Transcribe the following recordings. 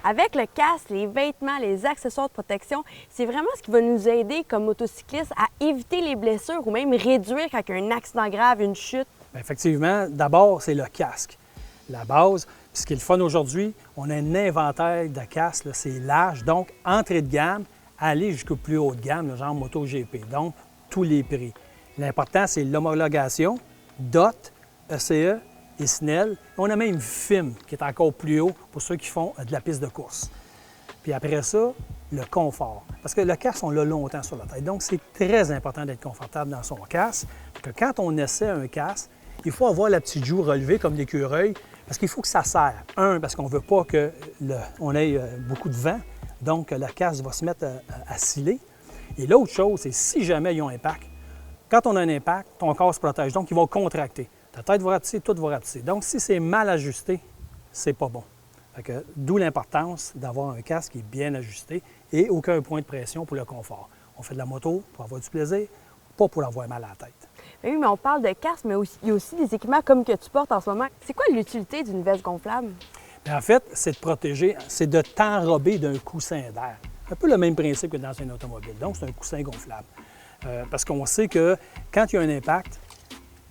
Avec le casque, les vêtements, les accessoires de protection, c'est vraiment ce qui va nous aider comme motocyclistes à éviter les blessures ou même réduire quand il y a un accident grave, une chute. Bien, effectivement, d'abord, c'est le casque, la base. Puis ce qui est le fun aujourd'hui, on a un inventaire de casques, là, c'est large, donc entrée de gamme, aller jusqu'au plus haut de gamme, le genre MotoGP, donc tous les prix. L'important, c'est l'homologation, DOT, ECE et SNEL. On a même FIM, qui est encore plus haut pour ceux qui font de la piste de course. Puis après ça, le confort. Parce que le casque, on l'a longtemps sur la tête. Donc, c'est très important d'être confortable dans son casque. Que quand on essaie un casque, il faut avoir la petite joue relevée comme l'écureuil, parce qu'il faut que ça serre. Un, parce qu'on ne veut pas qu'on ait beaucoup de vent, donc le casque va se mettre à sciller. Et l'autre chose, c'est si jamais il y a un impact, quand on a un impact, ton corps se protège, donc il va contracter. Ta tête va rapetisser, tout va rapetisser. Donc, si c'est mal ajusté, c'est pas bon. D'où l'importance d'avoir un casque qui est bien ajusté et aucun point de pression pour le confort. On fait de la moto pour avoir du plaisir, pas pour avoir mal à la tête. Oui, mais on parle de casque, mais il y a aussi des équipements comme que tu portes en ce moment. C'est quoi l'utilité d'une veste gonflable? Bien, en fait, c'est de protéger, c'est de t'enrober d'un coussin d'air. Un peu le même principe que dans une automobile. Donc, c'est un coussin gonflable. Parce qu'on sait que quand il y a un impact,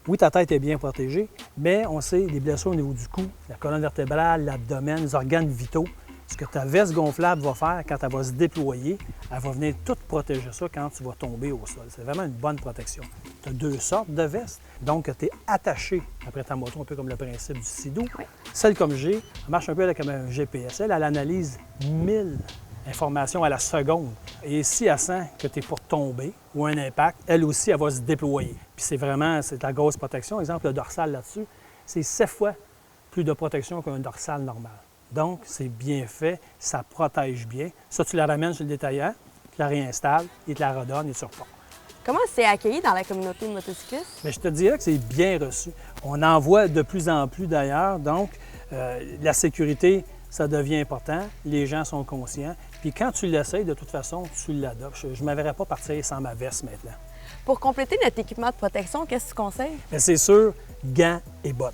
oui, ta tête est bien protégée, mais on sait les blessures au niveau du cou, la colonne vertébrale, l'abdomen, les organes vitaux. Ce que ta veste gonflable va faire quand elle va se déployer, elle va venir tout protéger ça quand tu vas tomber au sol. C'est vraiment une bonne protection. Tu as deux sortes de vestes, donc tu es attaché après ta moto, un peu comme le principe du Sea-Doo. Oui. Celle comme j'ai, elle marche un peu comme un GPS. Elle analyse 1000 informations à la seconde. Et si elle sent que tu es pour tomber ou un impact, elle aussi, elle va se déployer. Puis c'est de la grosse protection. Exemple, le dorsal là-dessus, c'est 7 fois plus de protection qu'un dorsal normal. Donc, c'est bien fait, ça protège bien. Ça, tu la ramènes chez le détaillant, tu la réinstalles, il te la redonne et tu repars. Comment c'est accueilli dans la communauté motocycliste? Mais je te dirais que c'est bien reçu. On en voit de plus en plus d'ailleurs, donc la sécurité, ça devient important, les gens sont conscients. Puis quand tu l'essayes, de toute façon, tu l'adoptes. Je ne me verrais pas partir sans ma veste maintenant. Pour compléter notre équipement de protection, qu'est-ce que tu conseilles? Bien, c'est sûr, gants et bottes.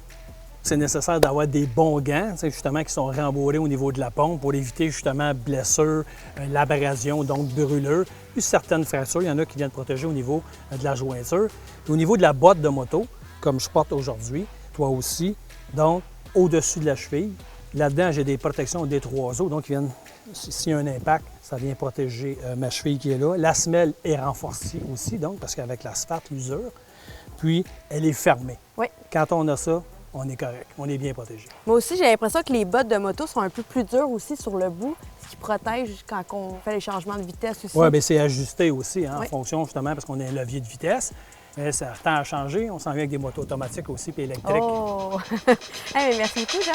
C'est nécessaire d'avoir des bons gants, justement, qui sont rembourrés au niveau de la pompe pour éviter justement blessures, l'abrasion, donc brûlure, puis certaines fractures. Il y en a qui viennent protéger au niveau de la jointure. Puis au niveau de la botte de moto, comme je porte aujourd'hui, toi aussi, donc au-dessus de la cheville. Là-dedans, j'ai des protections des 3 os, donc s'il y a un impact, ça vient protéger ma cheville qui est là. La semelle est renforcée aussi, donc, parce qu'avec l'asphalte, l'usure, puis elle est fermée. Oui. Quand on a ça, on est correct, on est bien protégé. Moi aussi, j'ai l'impression que les bottes de moto sont un peu plus dures aussi sur le bout, ce qui protège quand on fait les changements de vitesse aussi. Oui, bien c'est ajusté aussi, hein, Oui. en fonction justement, parce qu'on a un levier de vitesse. Mais ça tend à changer. On s'en vient avec des motos automatiques aussi, puis électriques. Oh! Hey, mais merci beaucoup, Jean.